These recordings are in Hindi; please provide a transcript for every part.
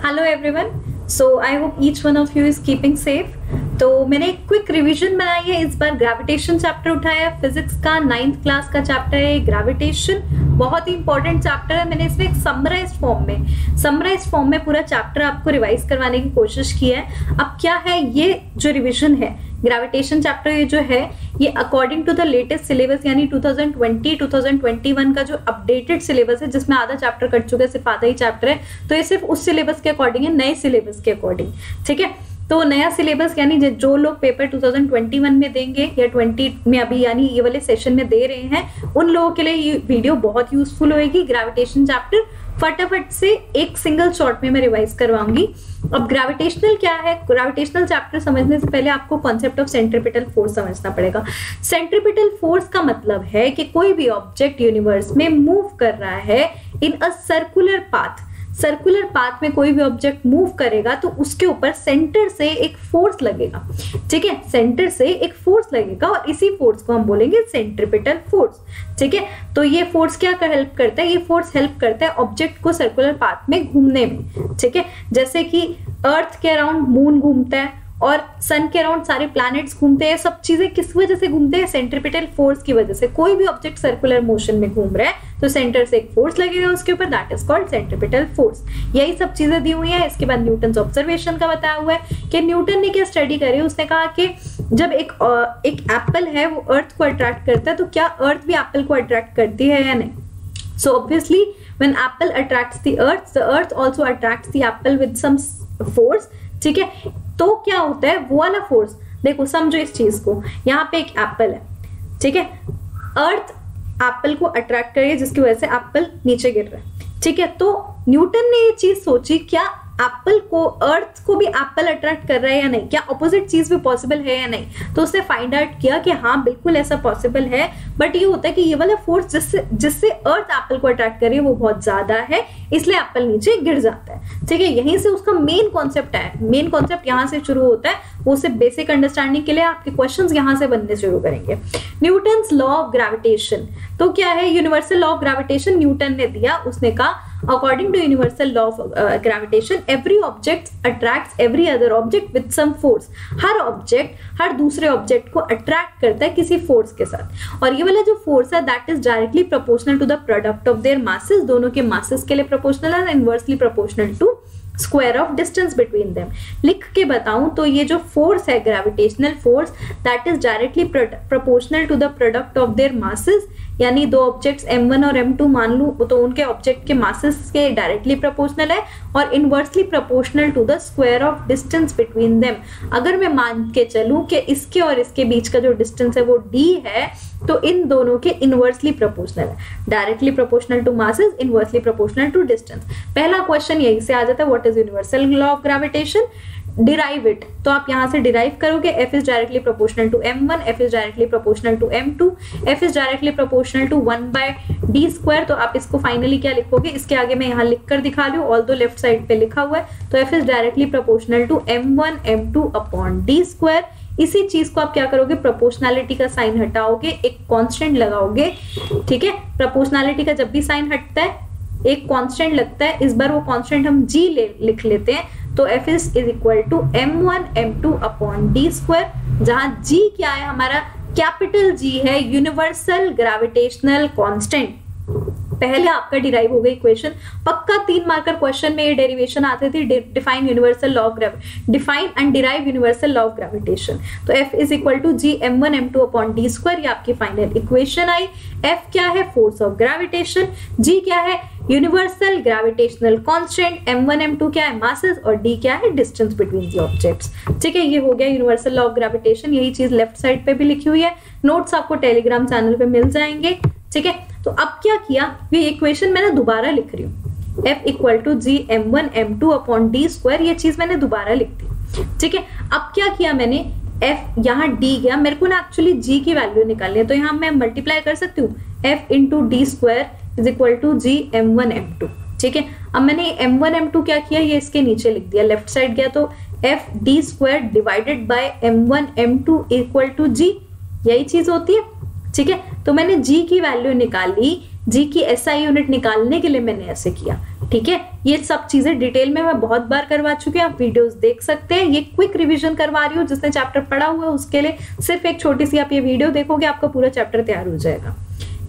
Hello everyone, so I hope each one of you is keeping safe. तो मैंने एक क्विक रिवीजन बनाई है। इस बार ग्रेविटेशन चैप्टर उठाया है, फिजिक्स का 9th क्लास का चैप्टर है ग्रेविटेशन। बहुत ही इंपॉर्टेंट चैप्टर है। मैंने इसमें एक समराइज्ड फॉर्म में पूरा चैप्टर आपको रिवाइज करवाने की कोशिश की है। अब क्या है ये जो रिवीजन है ग्रेविटेशन चैप्टर, ये जो है ये according to the latest syllabus यानी 2020-2021 का जो अपडेटेड सिलेबस है, जिसमें आधा चैप्टर कट चुका है, सिर्फ आधा ही चैप्टर है। तो ये सिर्फ उस सिलेबस के अकॉर्डिंग है, नए सिलेबस के अकॉर्डिंग। ठीक है, तो नया सिलेबस यानी जो लोग पेपर 2021 में देंगे या 20 में अभी यानी ये वाले सेशन में दे रहे हैं, उन लोगों के लिए ये वीडियो बहुत यूजफुल होगी। ग्रेविटेशन चैप्टर फटाफट से एक सिंगल शॉट में मैं रिवाइज करवाऊंगी। अब ग्रेविटेशनल क्या है, ग्रेविटेशनल चैप्टर समझने से पहले आपको कॉन्सेप्ट ऑफ सेंट्रीपिटल फोर्स समझना पड़ेगा। सेंट्रीपिटल फोर्स का मतलब है कि कोई भी ऑब्जेक्ट यूनिवर्स में मूव कर रहा है in a circular path. Circular path में कोई भी ऑब्जेक्ट मूव करेगा तो उसके ऊपर सेंटर से एक फोर्स लगेगा। ठीक है, सेंटर से एक फोर्स लगेगा और इसी फोर्स को हम बोलेंगे सेंट्रीपिटल फोर्स। ठीक है, तो ये फोर्स क्या हेल्प करता है, ये फोर्स हेल्प करता है ऑब्जेक्ट को सर्कुलर पाथ में घूमने में। ठीक है, जैसे कि अर्थ के अराउंड मून घूमता है और सन के अराउंड सारे प्लैनेट्स घूमते हैं। सब चीजें किस वजह से घूमते हैं, सेंट्रीपिटल फोर्स की वजह से। कोई भी ऑब्जेक्ट सर्कुलर मोशन में घूम रहा है तो सेंटर से एक फोर्स लगेगा उसके ऊपर, that is called centripetal force. यही सब चीजें दी हुई है। इसके बाद न्यूटन ऑब्जर्वेशन का बताया हुआ है कि न्यूटन ने क्या स्टडी करी। उसने कहा कि जब एक एप्पल है वो अर्थ को अट्रैक्ट करता है, तो क्या अर्थ भी एप्पल को अट्रैक्ट करती है या नहीं। So obviously when apple attracts the earth also attracts the apple with some force. ठीक है, तो क्या होता है वो वाला फोर्स, देखो समझो इस चीज को। यहाँ पे एक एप्पल है, ठीक है, अर्थ एप्पल को अट्रैक्ट कर रही है जिसकी वजह से एप्पल नीचे गिर रहा है। ठीक है, तो न्यूटन ने ये चीज सोची, क्या एप्पल को, अर्थ को भी एप्पल अट्रैक्ट कर रहा है या नहीं, क्या ऑपोजिट चीज भी पॉसिबल है या नहीं। तो उसने फाइंड आउट किया कि हाँ बिल्कुल ऐसा पॉसिबल है, बट ये होता है कि ये वाला फोर्स जिससे अर्थ एप्पल को अट्रैक्ट कर रही है वो बहुत ज्यादा है, इसलिए एप्पल नीचे गिर जाता है। ठीक है, यहीं से उसका मेन कॉन्सेप्ट है। मेन कॉन्सेप्ट यहाँ से शुरू होता है। वो सिर्फ बेसिक अंडरस्टैंडिंग के लिए आपके क्वेश्चंस यहाँ से बनने शुरू करेंगे। न्यूटन्स लॉ ऑफ ग्रेविटेशन, तो क्या है, universal law of gravitation Newton ने दिया। उसने कहा according to universal law of gravitation every object attracts every other object with some force. हर ऑब्जेक्ट हर दूसरे ऑब्जेक्ट को अट्रैक्ट करता है किसी फोर्स के साथ, और ये वाला जो फोर्स है that is directly proportional to the product of their masses. दोनों के मासेस के लिए प्रोपोर्शनल है, inversely proportional to square of distance between them. लिख के बताऊं तो ये जो फोर्स है gravitational force that is directly proportional to the product of their masses. यानी दो ऑब्जेक्ट्स m1 और m2 मान लूं तो उनके ऑब्जेक्ट के मासेस के डायरेक्टली प्रोपोर्शनल है और inversely proportional to the square of distance between them. अगर मैं मान के चलूं कि इसके और इसके बीच का जो डिस्टेंस है वो d है, तो इन दोनों के इनवर्सली प्रोपोर्शनल है। Directly proportional to masses, inversely proportional to distance. पहला क्वेश्चन यही से आ जाता है, what is universal law of gravitation, derive it. तो आप यहां से डिराइव करोगे, f is directly proportional to m1, f is directly proportional to m2, f is directly proportional to 1/d²। तो आप इसको फाइनली क्या लिखोगे, इसके आगे मैं यहाँ लिख कर दिखा रही हूँ, ऑल्दो लेफ्ट साइड पे लिखा हुआ है। तो f is directly proportional to m1 m2 upon d²। इसी चीज को आप क्या करोगे, प्रोपोर्शनैलिटी का साइन हटाओगे, एक कांस्टेंट लगाओगे। ठीक है, प्रोपोर्शनैलिटी का जब भी साइन हटता है एक कांस्टेंट लगता है। इस बार वो कांस्टेंट हम g लिख लेते हैं। तो f is equal to m1 m2 upon d², जहां g क्या है, हमारा कैपिटल G है, यूनिवर्सल ग्रेविटेशनल कांस्टेंट। पहले आपका डिराइव हो गई इक्वेशन। पक्का 3 मार्कर क्वेश्चन में ये डेरिवेशन आते थे, define universal law of define and derive universal law of gravitation. तो f is equal to g m1 m2 upon d², ये आपकी फाइनल इक्वेशन आई। f क्या है, फोर्स ऑफ ग्रेविटेशन, g क्या है, universal gravitational constant, m1 m2 क्या है, मासेस, और d क्या है, डिस्टेंस बिटवीन द ऑब्जेक्ट्स। ठीक है, ये हो गया यूनिवर्सल लॉ ऑफ ग्रेविटेशन। यही चीज लेफ्ट साइड पे भी लिखी हुई है, नोट्स आपको टेलीग्राम चैनल पे मिल जाएंगे। ठीक है, तो अब क्या किया, ये इक्वेशन मैंने दोबारा लिख रही हूँ, f equal to g m1 m2 upon d², ये चीज मैंने दोबारा लिख दी। ठीक है, अब क्या किया मैंने, f यहाँ d गया, मेरे को ना एक्चुअली g की वैल्यू निकालनी है, तो यहाँ मैं मल्टीप्लाई कर सकती हूँ, f into d² is equal to g m1 m2। ठीक है, अब मैंने m1 m2 क्या किया, ये इसके नीचे लिख दिया, लेफ्ट साइड गया तो f d² divided by m1 m2 equal to g, यही चीज होती है। ठीक है, तो मैंने g की वैल्यू निकाली, g की SI यूनिट निकालने के लिए मैंने ऐसे किया। ठीक है, ये सब चीजें डिटेल में मैं बहुत बार करवा चुकी हूँ, आप वीडियोस देख सकते हैं। ये क्विक रिवीजन करवा रही हूँ, जिसने चैप्टर पढ़ा हुआ है उसके लिए सिर्फ एक छोटी सी आप ये वीडियो देखोगे, आपका पूरा चैप्टर तैयार हो जाएगा।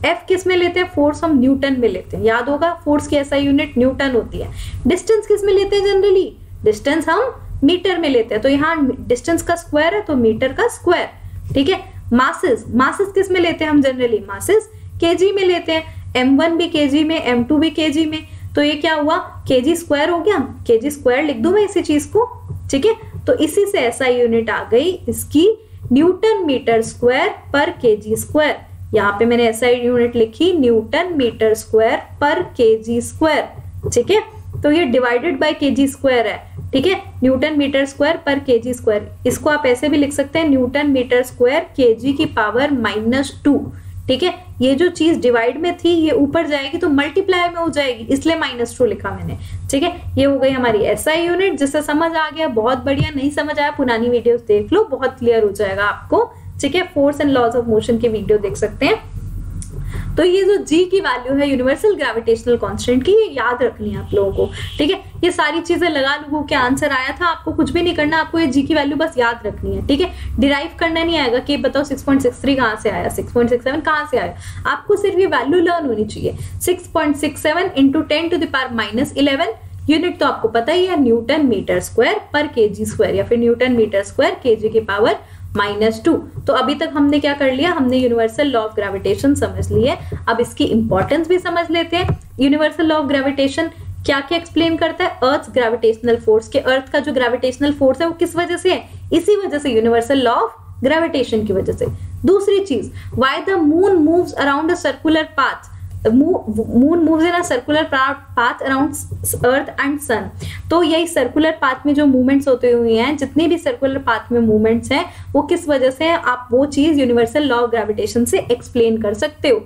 एफ किस में लेते हैं? फोर्स हम न्यूटन में लेते हैं, याद होगा फोर्स की ऐसा यूनिट न्यूटन होती है। डिस्टेंस किस में लेते हैं जनरली? डिस्टेंस हम मीटर में लेते हैं, तो यहाँ डिस्टेंस का स्क्वायर है तो मीटर का स्क्वायर, ठीक है। मासेस, मासेस किस में लेते हैं हम जनरली? मासेस केजी में लेते हैं, m1 भी केजी में, m2 भी केजी में, तो ये क्या हुआ? केजी स्क्वायर हो गया, केजी स्क्वायर लिख दूं मैं इसी चीज को, ठीक है। तो इसी से ऐसा यूनिट आ गई इसकी न्यूटन मीटर स्क्वायर पर केजी स्क्वायर। यहाँ पे मैंने ऐसा यूनिट लिखी न्यूटन मीटर स्क्वायर पर केजी स्क्वायर, ठीक है। तो ये डिवाइडेड बाय केजी स्क्वायर है, ठीक है, न्यूटन मीटर स्क्वायर पर केजी स्क्वायर। इसको आप ऐसे भी लिख सकते हैं न्यूटन मीटर स्क्वायर केजी की पावर -2, ठीक है। ये जो चीज डिवाइड में थी ये ऊपर जाएगी तो मल्टीप्लाई में हो जाएगी, इसलिए -2 लिखा मैंने, ठीक है। ये हो गई हमारी एसआई यूनिट, जिससे समझ आ गया बहुत बढ़िया, नहीं समझ आया पुरानी वीडियोस देख लो, बहुत क्लियर हो जाएगा आपको, ठीक है। Force and laws of motion के वीडियो देख सकते हैं। तो ये जो जी की वैल्यू है यूनिवर्सल ग्रेविटेशनल कांस्टेंट की, ये याद रखनी है आप लोगों को, ठीक है। ये सारी चीजें लगा लूगो के आंसर आया था, आपको कुछ भी नहीं करना, आपको ये जी की वैल्यू बस याद रखनी है, ठीक है। डिराइव करना नहीं आएगा कि बताओ 6.63 कहाँ से आया, 6.67 कहाँ से आया, आपको सिर्फ ये वैल्यू लर्न होनी चाहिए। 6.67 इंटू 10⁻11 यूनिट तो आपको पता ही है, न्यूटन मीटर स्क्वायर पर केजी स्क्वायर, या फिर न्यूटन मीटर स्क्वायर केजी की पावर -2। तो अभी तक हमने क्या कर लिया? हमने यूनिवर्सल लॉ ऑफ ग्रेविटेशन समझ लिए। अब इसकी इंपॉर्टेंस भी समझ लेते हैं। यूनिवर्सल लॉ ऑफ ग्रेविटेशन क्या क्या एक्सप्लेन करता है? अर्थ ग्रेविटेशनल फोर्स, के अर्थ का जो ग्रेविटेशनल फोर्स है वो किस वजह से है? इसी वजह से, यूनिवर्सल लॉ ऑफ ग्रेविटेशन की वजह से। दूसरी चीज, why the moon moves around a circular path, moon moves in a circular path around earth and sun. तो यही सर्कुलर पाथ में जो मूवमेंट्स होते हुए हैं, जितनी भी सर्कुलर पाथ में मूवमेंट्स हैं, वो किस वजह से है? आप वो चीज यूनिवर्सल लॉ ऑफ ग्रेविटेशन से एक्सप्लेन कर सकते हो।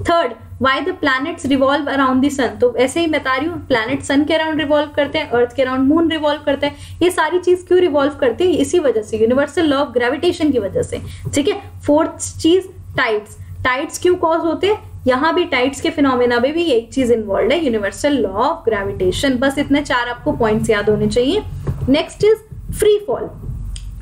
Third, why the planets revolve around the sun. तो ऐसे ही बता रही हूँ, प्लैनेट सन के अराउंड रिवॉल्व करते हैं, अर्थ के अराउंड मून रिवॉल्व करते हैं। ये सारी चीज क्यों रिवॉल्व करते हैं? इसी वजह से, यूनिवर्सल लॉ ऑफ ग्रेविटेशन की वजह से, ठीक है। फोर्थ चीज, टाइड्स। टाइड्स क्यों कॉज होते हैं? यहाँ भी टाइड्स के फिनोमेना में भी यही चीज इन्वॉल्व है, यूनिवर्सल लॉ ऑफ ग्रेविटेशन। बस इतने 4 आपको पॉइंट्स याद होने चाहिए। Next is free fall.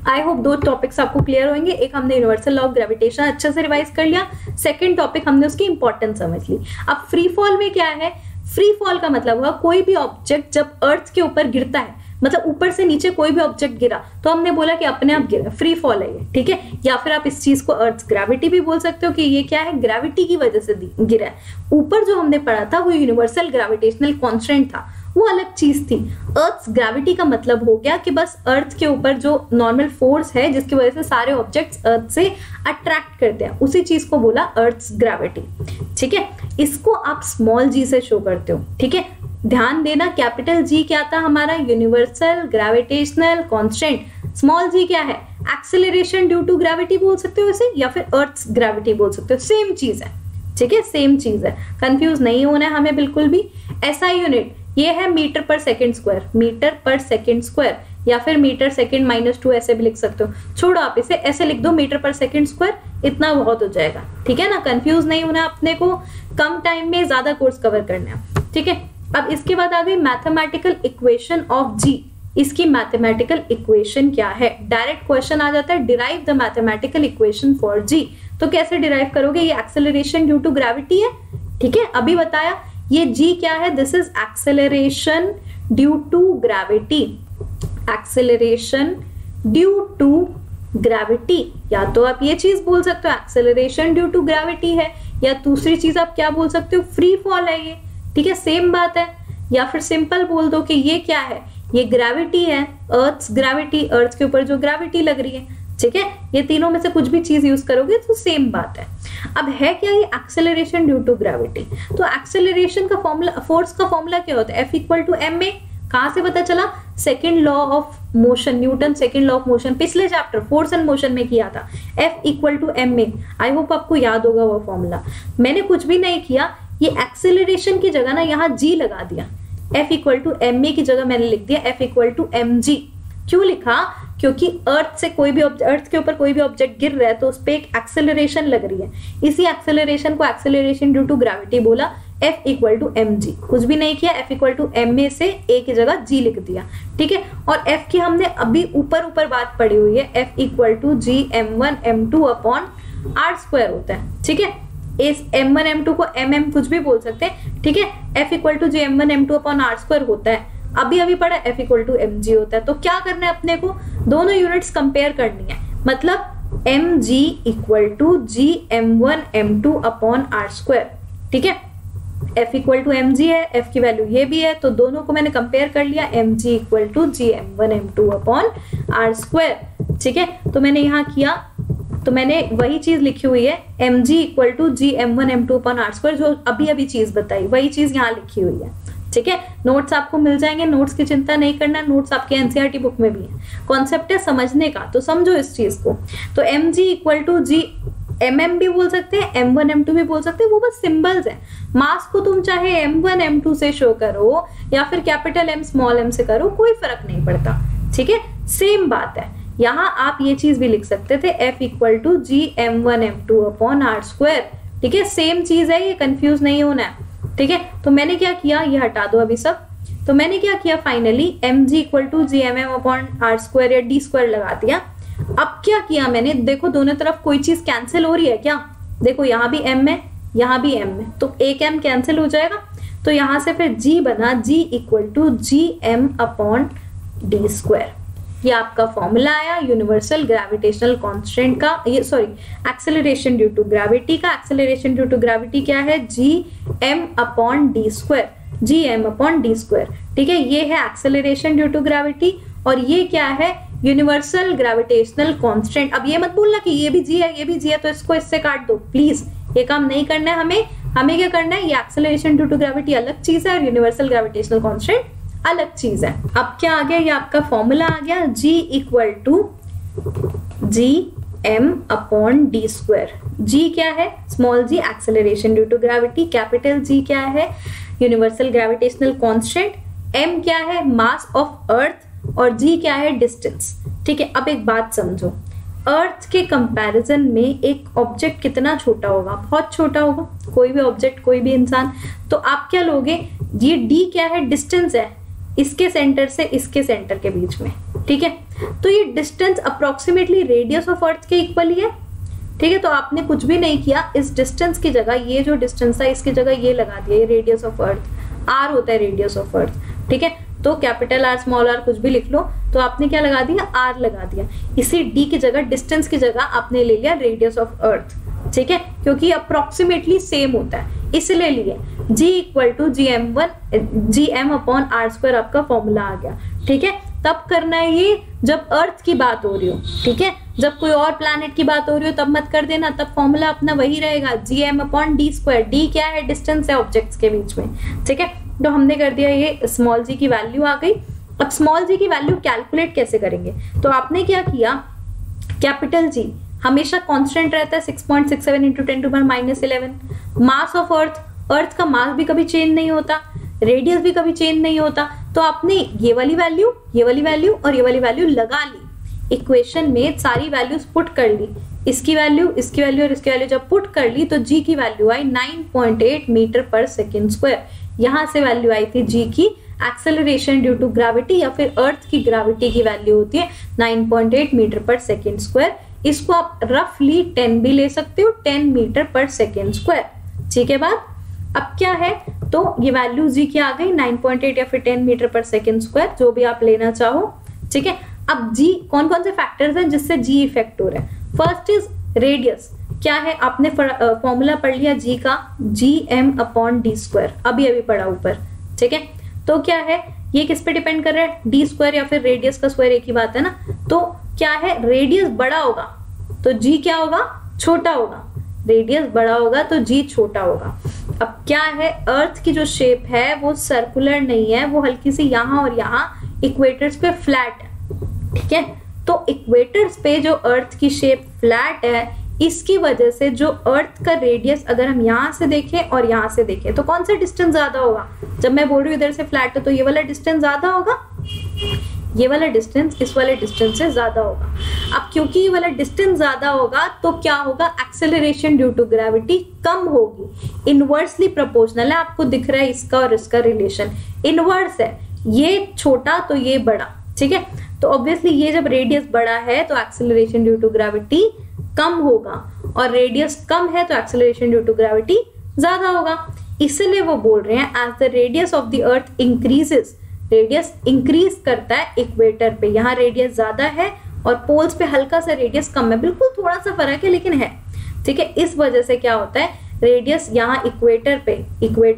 I hope 2 topics आपको क्लियर होंगे। एक हमने यूनिवर्सल लॉ ऑफ ग्रेविटेशन अच्छे से रिवाइज कर लिया, सेकंड टॉपिक हमने उसकी इंपॉर्टेंस समझ ली। अब फ्री फॉल में क्या है? फ्री फॉल का मतलब हुआ कोई भी ऑब्जेक्ट जब अर्थ के ऊपर गिरता है, मतलब ऊपर से नीचे कोई भी ऑब्जेक्ट गिरा, तो हमने बोला कि अपने आप गिरा, फ्री फॉल है ये, ठीक है। या फिर आप इस चीज को अर्थ ग्रेविटी भी बोल सकते हो कि ये क्या है? ग्रेविटी की वजह से गिरा है। ऊपर जो हमने पढ़ा था वो यूनिवर्सल ग्रेविटेशनल कांस्टेंट था, वो अलग चीज थी। अर्थ ग्रेविटी का मतलब हो गया कि बस अर्थ के ऊपर जो नॉर्मल फोर्स है जिसकी वजह से सारे ऑब्जेक्ट्स अर्थ से अट्रैक्ट करते हैं, उसी चीज को बोला अर्थ ग्रेविटी, ठीक है। इसको आप स्मॉल जी से शो करते हो, ठीक है। ध्यान देना, कैपिटल जी क्या था हमारा? Universal gravitational constant. स्मॉल जी क्या है? एक्सेलरेशन ड्यू टू ग्रेविटी बोल सकते हो इसे, या फिर अर्थ ग्रेविटी बोल सकते हो, सेम चीज है, ठीक है, सेम चीज है। कंफ्यूज नहीं होना है हमें बिल्कुल भी। ऐसा यूनिट ये है मीटर पर सेकेंड स्क्वायर, मीटर पर सेकेंड स्क्वायर, या फिर मीटर सेकेंड -2 ऐसे भी लिख सकते हो। छोड़ो, आप इसे ऐसे लिख दो, मीटर पर सेकेंड स्क्वायर, इतना बहुत हो जाएगा, ठीक है ना। कंफ्यूज नहीं होना, अपने को कम टाइम में ज्यादा कोर्स कवर करना है, ठीक है। अब इसके बाद आ गई मैथमेटिकल इक्वेशन ऑफ जी। इसकी मैथमेटिकल इक्वेशन क्या है? डायरेक्ट क्वेश्चन आ जाता है, derive the mathematical equation for G. तो कैसे डिराइव करोगे? ये एक्सेलरेशन ड्यू टू ग्रेविटी है, ठीक है, अभी बताया। ये जी क्या है? This is acceleration due to gravity, acceleration due to gravity. या तो आप ये चीज बोल सकते हो एक्सेलरेशन ड्यू टू ग्रेविटी है, या दूसरी चीज आप क्या बोल सकते हो? फ्री फॉल है ये, ठीक है, सेम बात है। या फिर सिंपल बोल दो कि ये क्या है? ये ग्रेविटी है, अर्थ ग्रेविटी, अर्थ के ऊपर जो ग्रेविटी लग रही है, ठीक है। ये तीनों में से कुछ भी चीज यूज करोगे तो सेम बात है। अब है क्या ये एक्सेलरेशन ड्यू टू ग्रेविटी? तो एक्सेलरेशन का फॉर्मूला, फोर्स का फॉर्मूला क्या होता है? F = ma। कहां से पता चला? Second law of motion, Newton second law of motion, पिछले चैप्टर फोर्स एंड मोशन में किया था। F = ma। आई होप आपको याद होगा वो फॉर्मूला। मैंने कुछ भी नहीं किया, ये एक्सेलरेशन की जगह ना यहाँ g लगा दिया, F = ma की जगह मैंने लिख दिया F = mg। क्यों लिखा? क्योंकि अर्थ से कोई भी अर्थ के ऊपर कोई भी ऑब्जेक्ट गिर रहा है तो उस पर एक एक्सेलरेशन लग रही है, इसी एक्सेलरेशन को एक्सेलरेशन ड्यू टू ग्रेविटी बोला। F equal to M G, कुछ भी नहीं किया, F इक्वल टू एम में से A की जगह G लिख दिया, ठीक है। और F की हमने अभी ऊपर बात पढ़ी हुई है, F equal to G M1 M2 upon R square होता है, ठीक है। इस M1 M2 को MM कुछ भी बोल सकते हैं, ठीक है। F equal to G M1 M2 upon R square होता है, अभी पढ़ा F इक्वल टू mg होता है। तो क्या करना है अपने को, दोनों यूनिट्स कंपेयर करनी है, मतलब mg equal to G M1 M2 upon R square, ठीक है। F इक्वल टू mg है, F की वैल्यू ये भी है, तो दोनों को मैंने कंपेयर कर लिया, mg equal to G M1 M2 upon R square, ठीक है। तो मैंने यहाँ किया, तो मैंने वही चीज लिखी हुई है, mg equal to G M1 M2 upon R square, जो अभी चीज बताई वही चीज यहाँ लिखी हुई है, ठीक है। नोट्स आपको मिल जाएंगे, नोट्स की चिंता नहीं करना, नोट्स आपके एनसीईआरटी बुक में भी है। कॉन्सेप्ट है समझने का, तो समझो इस चीज को। तो mg equal to G mm भी बोल सकते हैं, m1 m2 भी बोल सकते हैं, वो बस सिंबल्स है। मास को तुम चाहे m1 m2 से शो करो या फिर कैपिटल M स्मॉल m से करो, कोई फर्क नहीं पड़ता, ठीक है, सेम बात है। यहाँ आप ये चीज भी लिख सकते थे, F equal to G M1 M2 upon R square, ठीक है, सेम चीज है, ये कंफ्यूज नहीं होना है, ठीक है। तो मैंने क्या किया, ये हटा दो अभी सब। तो मैंने क्या किया, finally mg equal to G M M upon R square या डी स्क्वायर लगा दिया। अब क्या किया मैंने, देखो दोनों तरफ कोई चीज कैंसिल हो रही है क्या, देखो यहाँ भी m है, यहाँ भी m है, तो एक m कैंसिल हो जाएगा। तो यहाँ से फिर g बना g equal to G M upon D square, ये आपका फॉर्मूला आया यूनिवर्सल ग्रेविटेशनल कांस्टेंट का, ये sorry acceleration due to gravity का। एक्सेलरेशन ड्यू टू ग्रेविटी क्या है, G M upon D square, G M upon D square, ठीक है। ये है एक्सेलरेशन ड्यू टू ग्रेविटी, और ये क्या है, यूनिवर्सल ग्रेविटेशनल कांस्टेंट। अब ये मत बोलना कि ये भी जी है, ये भी जी है, तो इसको इससे काट दो प्लीज, ये काम नहीं करना है हमें क्या करना है, ये एक्सेलरेशन ड्यू टू ग्रेविटी अलग चीज है और यूनिवर्सल ग्रेविटेशनल कांस्टेंट अलग चीज है। अब क्या आ गया, ये आपका फॉर्मूला आ गया, G equal to G M upon D square. G क्या है, small g acceleration due to gravity, capital G क्या है, यूनिवर्सल ग्रेविटेशनल कांस्टेंट, m क्या है, मास ऑफ अर्थ, और g क्या है, डिस्टेंस, ठीक है। अब एक बात समझो, अर्थ के कंपैरिजन में एक ऑब्जेक्ट कितना छोटा होगा, बहुत छोटा होगा, कोई भी ऑब्जेक्ट, कोई भी इंसान। तो आप क्या लोगे, ये d क्या है, डिस्टेंस है इसके सेंटर से इसके सेंटर के बीच में, ठीक है। तो ये distance approximately radius of earth के इक्वल ही है, ठीक है। तो आपने कुछ भी नहीं किया, इस डिस्टेंस की जगह ये जो डिस्टेंस था इसकी जगह ये लगा दिया, ये रेडियस ऑफ अर्थ, r होता है रेडियस ऑफ अर्थ, ठीक है। तो कैपिटल R स्मॉल r कुछ भी लिख लो, तो आपने क्या लगा दिया, r लगा दिया। इसी d की जगह, डिस्टेंस की जगह आपने ले लिया रेडियस ऑफ अर्थ, ठीक है, क्योंकि अप्रोक्सीमेटली सेम होता है इसलिए लिए। G equal to G M upon R square आपका फॉर्मूला आ गया, ठीक है। तब करना है ये जब अर्थ की बात हो रही हो, ठीक है। जब कोई और प्लैनेट की बात हो रही हो तब मत कर देना, तब फॉर्मूला अपना वही रहेगा, G M upon D square. D क्या है, डिस्टेंस है ऑब्जेक्ट्स के बीच में, ठीक है। तो हमने कर दिया, ये स्मॉल जी की वैल्यू आ गई। अब स्मॉल जी की वैल्यू कैलकुलेट कैसे करेंगे, तो आपने क्या किया, कैपिटल जी हमेशा कांस्टेंट रहता है 6.67 इंटू 10⁻⁻11। मास ऑफ अर्थ का मास भी कभी चेंज नहीं होता, रेडियस भी कभी चेंज नहीं होता। तो आपने ये वाली वैल्यू और ये वाली वैल्यू लगा ली, इक्वेशन में सारी वैल्यूज पुट कर ली, इसकी वैल्यू और इसकी वैल्यू जब पुट कर ली तो जी की वैल्यू आई 9.8 मीटर पर सेकेंड स्क्वायर। यहां से वैल्यू आई थी जी की एक्सेलरेशन ड्यू टू ग्रेविटी या फिर अर्थ की ग्रेविटी की वैल्यू होती है 9.8 मीटर पर सेकेंड स्क्वायर। इसको आप रफली 10 भी ले सकते हो, 10 मीटर पर सेकेंड स्क्वायर, ठीक है बात। अब क्या है, तो ये वैल्यू जी की आ गई 9.8 या फिर 10 मीटर पर सेकेंड स्क्वायर, जो भी आप लेना चाहो, ठीक है। अब जी कौन कौन से फैक्टर्स हैं जिससे जी इफेक्ट हो रहा है, फर्स्ट इज रेडियस, क्या है आपने फॉर्मूला पढ़ लिया जी का, G M upon D square, अभी पढ़ा ऊपर, ठीक है। तो क्या है, ये किस पे डिपेंड कर रहा है, डी स्क्वायर या फिर रेडियस का स्क्वायर एक ही बात है ना। तो क्या है, रेडियस बड़ा होगा तो जी क्या होगा, छोटा होगा, रेडियस बड़ा होगा तो जी छोटा होगा। अब क्या है, अर्थ की जो शेप है वो सर्कुलर नहीं है, वो हल्की सी यहाँ और यहाँ इक्वेटर्स पे फ्लैट है, ठीक है। तो इक्वेटर्स पे जो अर्थ की शेप फ्लैट है, इसकी वजह से जो अर्थ का रेडियस अगर हम यहाँ से देखें और यहाँ से देखें तो कौन सा डिस्टेंस ज्यादा होगा, जब मैं बोल रही हूँ इधर से फ्लैट है तो ये वाला डिस्टेंस ज्यादा होगा, ये वाला डिस्टेंस इस वाले डिस्टेंस से ज्यादा होगा। अब क्योंकि ये वाला डिस्टेंस ज्यादा होगा तो क्या होगा, एक्सेलरेशन ड्यू टू ग्रेविटी कम होगी, इनवर्सली प्रोपोर्शनल है। आपको दिख रहा है इसका और इसका रिलेशन इनवर्स है, ये छोटा तो ये बड़ा, ठीक है। तो ऑब्वियसली ये जब रेडियस बड़ा है तो एक्सेलरेशन ड्यू टू ग्रेविटी कम होगा, और रेडियस कम है तो एक्सेलरेशन ड्यू टू ग्रेविटी ज्यादा होगा। इसलिए वो बोल रहे हैं as the radius of the earth increases, radius increase करता है इक्वेटर पे, यहाँ रेडियस ज्यादा है और पोल्स पे हल्का सा रेडियस कम है, बिल्कुल थोड़ा सा फर्क है लेकिन है, ठीक है। इस वजह से क्या होता है, रेडियस यहाँ इक्वेटर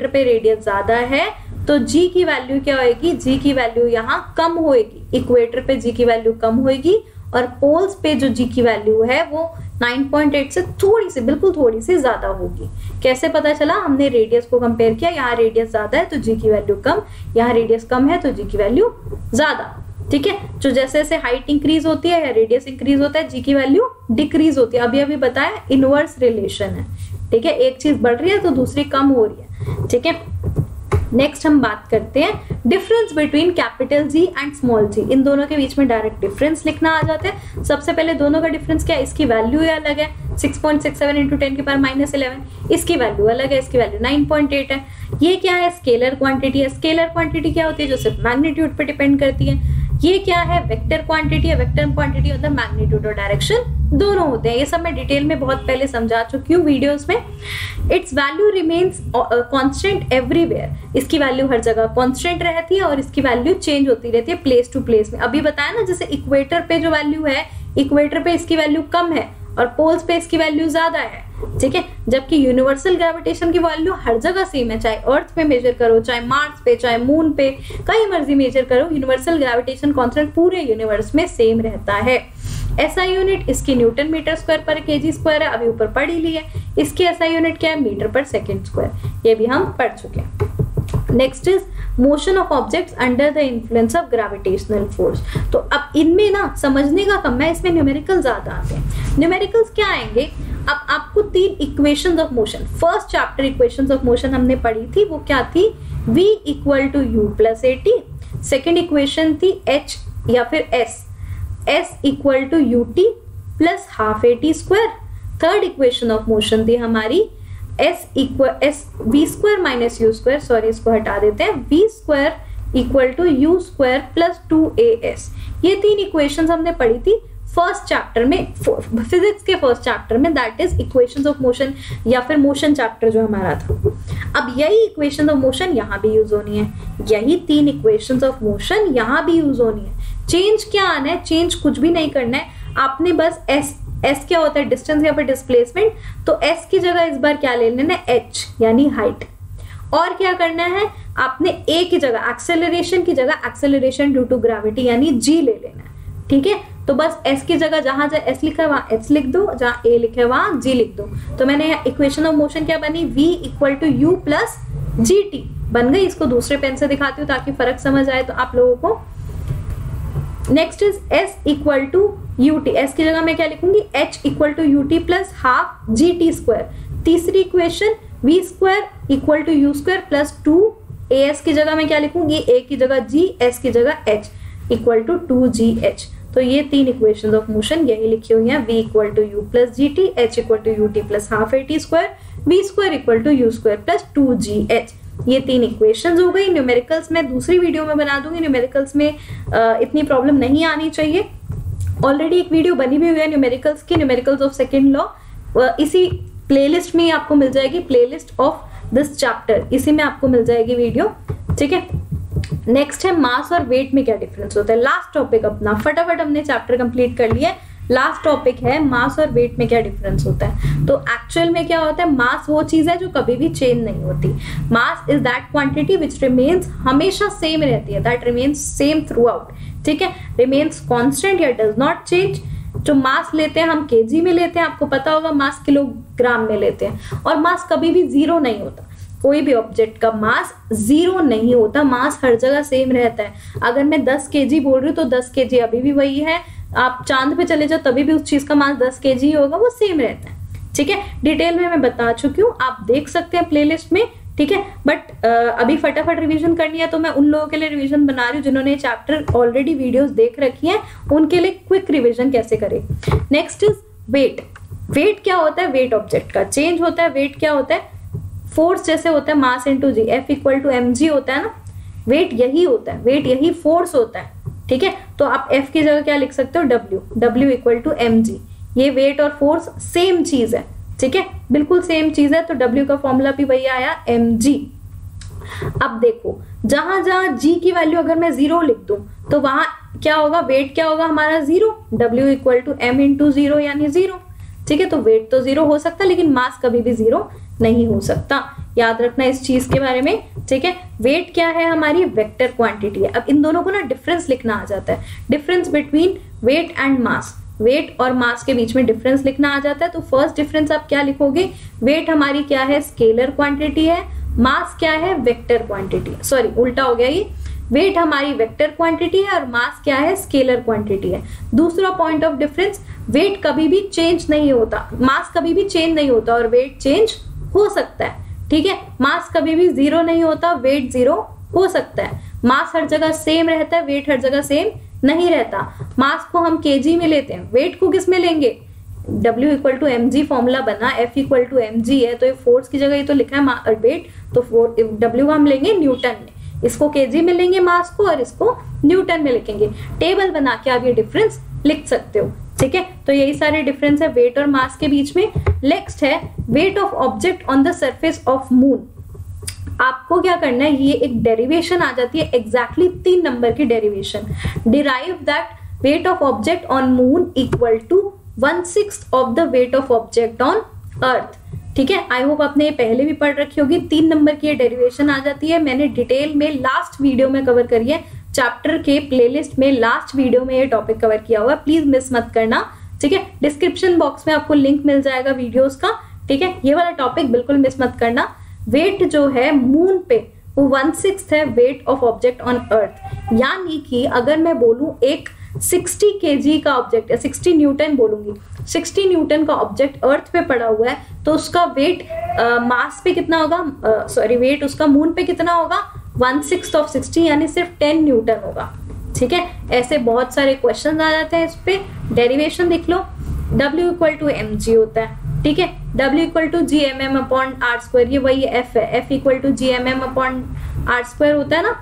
पे रेडियस ज्यादा है तो जी की वैल्यू क्या होगी, जी की वैल्यू यहाँ कम होगी, इक्वेटर पे जी की वैल्यू कम होगी और पोल्स पे जो जी की वैल्यू है वो 9.8 से थोड़ी सी, बिल्कुल थोड़ी सी ज्यादा होगी। कैसे पता चला, हमने रेडियस को कंपेयर किया, यहाँ रेडियस ज्यादा है तो जी की वैल्यू कम, यहाँ रेडियस कम है तो जी की वैल्यू ज्यादा, ठीक है। जो जैसे जैसे हाइट इंक्रीज होती है या रेडियस इंक्रीज होता है, जी की वैल्यू डिक्रीज होती है। अभी बताया इनवर्स रिलेशन है, ठीक है, एक चीज बढ़ रही है तो दूसरी कम हो रही है, ठीक है। नेक्स्ट हम बात करते हैं difference between capital G and small G. इन दोनों के बीच में डायरेक्ट डिफरेंस लिखना आ जाता है। सबसे पहले दोनों का डिफरेंस क्या है, इसकी वैल्यू अलग है 6.67 इंटू 10 की पावर -11, इसकी वैल्यू अलग है, इसकी वैल्यू 9.8 है। ये क्या है, स्केलर क्वांटिटी है। स्केलर क्वांटिटी क्या होती है, जो सिर्फ मैग्नीट्यूड पे डिपेंड करती है। ये क्या है, वेक्टर क्वांटिटी है। वेक्टर क्वांटिटी मतलब मैग्नीट्यूड और डायरेक्शन दोनों होते हैं। ये सब मैं डिटेल में बहुत पहले समझा चुकी हूँ वीडियोस में। It's value remains constant everywhere, इसकी वैल्यू हर जगह कांस्टेंट रहती है और इसकी वैल्यू चेंज होती रहती है प्लेस टू प्लेस में। अभी बताया ना, जैसे इक्वेटर पे जो वैल्यू है, इक्वेटर पे इसकी वैल्यू कम है और पोल्स पे इसकी वैल्यू ज्यादा है, ठीक है। जबकि यूनिवर्सल ग्रेविटेशन की वैल्यू हर जगह सेम है, चाहे अर्थ पे मेजर करो, चाहे मार्स पे, चाहे मून पे, कहीं मर्जी मेजर करो, यूनिवर्सल ग्रेविटेशन कांस्टेंट पूरे यूनिवर्स में सेम रहता है। एसआई यूनिट इसकी न्यूटन मीटर स्क्वायर पर केजी स्क्वायर है, अभी ऊपर पढ़ ही ली है। इसकी एसआई यूनिट क्या है, मीटर पर सेकेंड स्क्वायर, ये भी हम पढ़ चुके हैं। Next is motion of objects under the influence of gravitational force. तो अब इनमें ना समझने का कम है, इसमें न्यूमेरिकल ज्यादा आते हैं। न्यूमेरिकल्स क्या आएंगे, अब आपको 3 equations of motion, first chapter equations of motion हमने पढ़ी थी, वो क्या थी, v equal to u plus at। Second equation थी h या फिर s equal to ut plus half at square. Third equation of motion थी हमारी v square minus u square, sorry इसको हटा देते हैं, v square equal to u square plus 2as। ये 3 इक्वेशंस हमने पढ़ी थी फर्स्ट चैप्टर में, फिजिक्स के फर्स्ट चैप्टर में, that is equations of motion या फिर मोशन चैप्टर जो हमारा था। अब यही इक्वेशंस ऑफ मोशन यहाँ भी यूज होनी है, यही 3 इक्वेशंस ऑफ मोशन यहाँ भी यूज होनी है। चेंज क्या आना है, चेंज कुछ भी नहीं करना है, आपने बस s क्या होता है, डिस्टेंस या फिर डिस्प्लेसमेंट, तो s की जगह इस बार क्या ले लेना है, h यानी हाइट। और क्या करना है, आपने a की जगह एक्सेलरेशन की जगह एक्सेलरेशन ड्यू टू ग्रेविटी यानी g ले लेना है, ठीक है। तो बस s की जगह जहां s लिखा है वहां h लिख दो, जहां a लिखा है वहां g लिख दो। तो मैंने इक्वेशन ऑफ मोशन क्या बनी, v equal to u plus gt बन गई। इसको दूसरे पेन से दिखाती हूँ ताकि फर्क समझ आए तो आप लोगों को। Next is s equal to ut, s की जगह मैं क्या लिखूंगी, h equal to ut plus half gt square. तीसरी equation v square equal to u square plus 2as की जगह मैं क्या लिखूंगी, a की जगह g, s की जगह h इक्वल टू 2gh। तो ये 3 इक्वेशंस ऑफ मोशन यही लिखी हुई हैं, v equal to u plus gt, h equal to ut plus half at square, v square equal to u square plus 2gh। ये 3 इक्वेशंस हो गई। न्यूमेरिकल्स में दूसरी वीडियो में बना दूंगी, न्यूमेरिकल्स में इतनी प्रॉब्लम नहीं आनी चाहिए। ऑलरेडी एक वीडियो बनी हुई है न्यूमेरिकल्स की, न्यूमेरिकल्स ऑफ सेकेंड लॉ, इसी प्लेलिस्ट में आपको मिल जाएगी, प्लेलिस्ट ऑफ दिस चैप्टर, इसी में आपको मिल जाएगी वीडियो, ठीक है। नेक्स्ट है मास और वेट में क्या डिफरेंस होता है। लास्ट टॉपिक अपना, फटाफट हमने चैप्टर कंप्लीट कर लिया है। लास्ट टॉपिक है मास और वेट में क्या डिफरेंस होता है। तो एक्चुअल में क्या होता है, मास वो चीज है जो कभी भी चेंज नहीं होती। Mass is that quantity which remains, हमेशा सेम रहती है, that remains same through out, ठीक है, रिमेन्स कांस्टेंट या डज नॉट चेंज। जो मास लेते हैं हम केजी में लेते हैं, आपको पता होगा मास किलोग्राम में लेते हैं, और मास कभी भी जीरो नहीं होता। कोई भी ऑब्जेक्ट का मास जीरो नहीं होता, मास हर जगह सेम रहता है। अगर मैं 10 केजी बोल रही हूँ तो 10 केजी अभी भी वही है, आप चांद पे चले जाओ तभी भी उस चीज का मास 10 केजी होगा, वो सेम रहता है, ठीक है। डिटेल में मैं बता चुकी हूँ, आप देख सकते हैं प्लेलिस्ट में, ठीक है। बट अभी फटाफट रिवीजन करनी है तो मैं उन लोगों के लिए रिवीजन बना रही हूँ जिन्होंने चैप्टर ऑलरेडी वीडियोस देख रखी है, उनके लिए क्विक रिवीजन कैसे करें। Next is wait. वेट क्या होता है? वेट ऑब्जेक्ट का चेंज होता है। वेट क्या होता है? फोर्स जैसे होता है mass into G, F equal to mg होता है ना, वेट यही होता है, वेट यही फोर्स होता है, ठीक है। तो आप F की जगह क्या लिख सकते हो? W equal to mg। ये वेट और फोर्स सेम चीज है, ठीक है, बिल्कुल सेम चीज है। तो W का फॉर्मूला भी वही आया mg। अब देखो जहां जहां g की वैल्यू अगर मैं 0 लिख दूं तो वहां क्या होगा? वेट क्या होगा हमारा? 0। W equal to m into 0 यानी 0, ठीक है। तो वेट तो 0 हो सकता है लेकिन मास कभी भी 0 नहीं हो सकता, याद रखना इस चीज के बारे में, ठीक है। वेट क्या है? हमारी वेक्टर क्वांटिटी है। अब इन दोनों को ना डिफरेंस लिखना आ जाता है, difference between weight and mass, weight और मास के बीच में डिफरेंस लिखना आ जाता है। तो फर्स्ट डिफरेंस आप क्या लिखोगे? वेट हमारी क्या है? स्केलर क्वांटिटी है, मास क्या है? Vector quantity. सॉरी उल्टा हो गया ये, वेट हमारी वेक्टर क्वांटिटी है और मास क्या है? स्केलर क्वांटिटी है। दूसरा पॉइंट ऑफ डिफरेंस, वेट कभी भी चेंज नहीं होता, मास कभी भी चेंज नहीं होता और वेट चेंज हो सकता है, ठीक है। मास कभी भी 0 नहीं होता, वेट 0 हो सकता है। मास हर जगह सेम रहता है, वेट हर जगह सेम नहीं रहता। मास को हम केजी में लेते हैं, वेट को किस में लेंगे? W equal to mg formula बना, F इक्वल टू mg है तो ये फोर्स की जगह ये तो लिखा है वेट, तो W हम लेंगे न्यूटन में, इसको केजी में लेंगे मास को और इसको न्यूटन में लिखेंगे। टेबल बना के आप ये डिफरेंस लिख सकते हो, ठीक है। तो यही सारे डिफरेंस है वेट और मास के बीच में। नेक्स्ट है weight of object on the surface of moon. आपको क्या करना है? ये एक डेरिवेशन आ जाती है, एग्जैक्टली 3 नंबर की derivation. Derive that weight of object on moon equal to 1/6 of the weight of object on earth, ठीक है। आई होप आपने ये पहले भी पढ़ रखी होगी। 3 नंबर की ये डेरिवेशन आ जाती है, मैंने डिटेल में लास्ट वीडियो में कवर करी है, चैप्टर के प्लेलिस्ट में लास्ट वीडियो में ये टॉपिक कवर किया हुआ है, प्लीज मिस मत करना, ठीक है। डिस्क्रिप्शन बॉक्स में आपको लिंक मिल जाएगा वीडियोस का, ठीक है। ये वाला टॉपिक बिल्कुल मिस मत करना। वेट जो है मून पे वो 1/6 है वेट ऑफ ऑब्जेक्ट ऑन अर्थ, यानी कि अगर मैं बोलूं एक 60 kg का ऑब्जेक्ट, 60 न्यूटन बोलूंगी, 60 न्यूटन का ऑब्जेक्ट अर्थ पे पड़ा हुआ है तो उसका वेट मास पे कितना होगा? सॉरी वेट उसका मून पे कितना होगा? 1/6 ऑफ 60 यानी सिर्फ 10 न्यूटन होगा, ठीक है। ऐसे बहुत सारे क्वेश्चन आ जाते हैं इस पे। डेरिवेशन देख लो, W इक्वल टू mg होता है, ठीक है। W equal to G M M upon R square, ये वही F है, F equal to G M M upon R square होता है ना,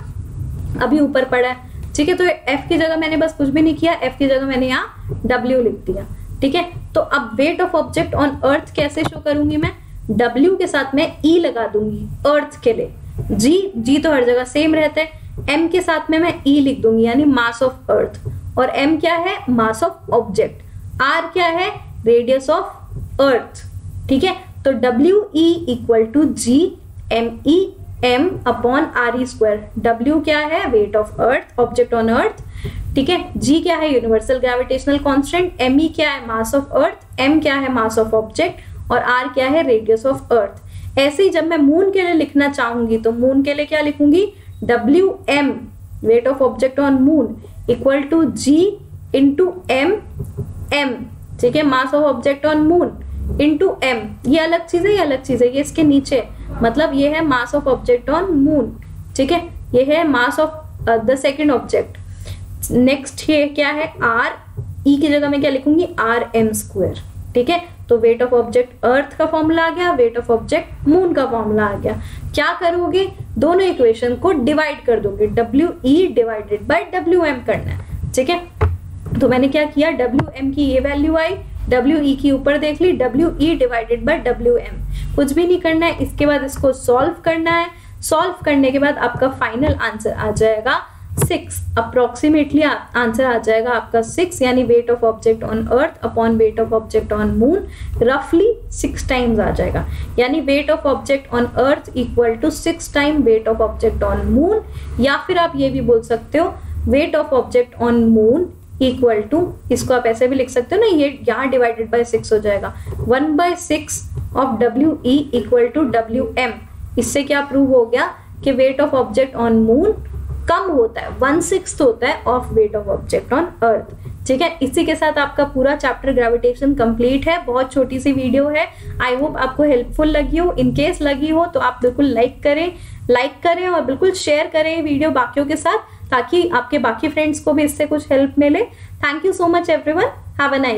अभी ऊपर पड़ा है, ठीक है। तो F की जगह मैंने बस कुछ भी नहीं किया, F की जगह मैंने यहाँ W लिख दिया, ठीक है। तो अब वेट ऑफ ऑब्जेक्ट ऑन अर्थ कैसे शो करूंगी मैं? W के साथ मैं E लगा दूंगी अर्थ के लिए, G तो हर जगह सेम रहता है, M के साथ में मैं E लिख दूंगी यानी मास ऑफ अर्थ, और M क्या है? मास ऑफ ऑब्जेक्ट, R क्या है? रेडियस ऑफ अर्थ, ठीक है। तो WE equal to GME M upon RE square. W क्या है? Weight of earth, object on earth, ठीक है। G क्या है? Universal gravitational constant. ME क्या है? Mass of earth. M क्या है? मास ऑफ ऑब्जेक्ट, और R क्या है? Radius of earth. ऐसे ही जब मैं मून के लिए लिखना चाहूंगी तो मून के लिए क्या लिखूंगी? WM weight of object on moon equal to G into M, ठीक है, mass of object on moon into M। ये अलग चीज है, ये अलग चीज है, ये इसके नीचे, मतलब ये है mass of object on moon, ठीक है, ये है mass of the second object. Next ये क्या है? R, E की जगह मैं क्या लिखूंगी? RM स्क्वायर, ठीक है। तो वेट ऑफ ऑब्जेक्ट अर्थ का फॉर्मूला आ गया, वेट ऑफ ऑब्जेक्ट मून का फॉर्मूला आ गया। क्या करोगे? दोनों इक्वेशन को डिवाइड कर दोगे, WE डिवाइडेड बाय WM करना है, ठीक है। तो मैंने क्या किया? WM की ये वैल्यू आई, WE की ऊपर देख ली, WE डिवाइडेड बाय WM। कुछ भी नहीं करना है, इसके बाद इसको सॉल्व करना है। सॉल्व करने के बाद आपका फाइनल आंसर आ जाएगा 6, अप्रोक्सीमेटली आंसर आ जाएगा आपका 6, यानी weight of object on earth upon weight of object on moon रफली 6 टाइम्स आ जाएगा, यानी weight of object on earth equal to 6 time weight of object on moon. या फिर आप ये भी बोल सकते हो weight of object on moon equal to, इसको आप ऐसे भी लिख सकते हो ना, ये यहाँ डिवाइडेड बाय 6 हो जाएगा, 1/6 of WE equal to WM। इससे क्या प्रूव हो गया कि weight of object on moon कम होता है, 1/6 होता है of weight of object on earth. ठीक है, इसी के साथ आपका पूरा चैप्टर ग्रेविटेशन कंप्लीट है। बहुत छोटी सी वीडियो है, आई होप आपको हेल्पफुल लगी हो। इन केस लगी हो तो आप बिल्कुल लाइक करें और बिल्कुल शेयर करें वीडियो बाकियों के साथ, ताकि आपके बाकी फ्रेंड्स को भी इससे कुछ हेल्प मिले। Thank you so much everyone, have a nice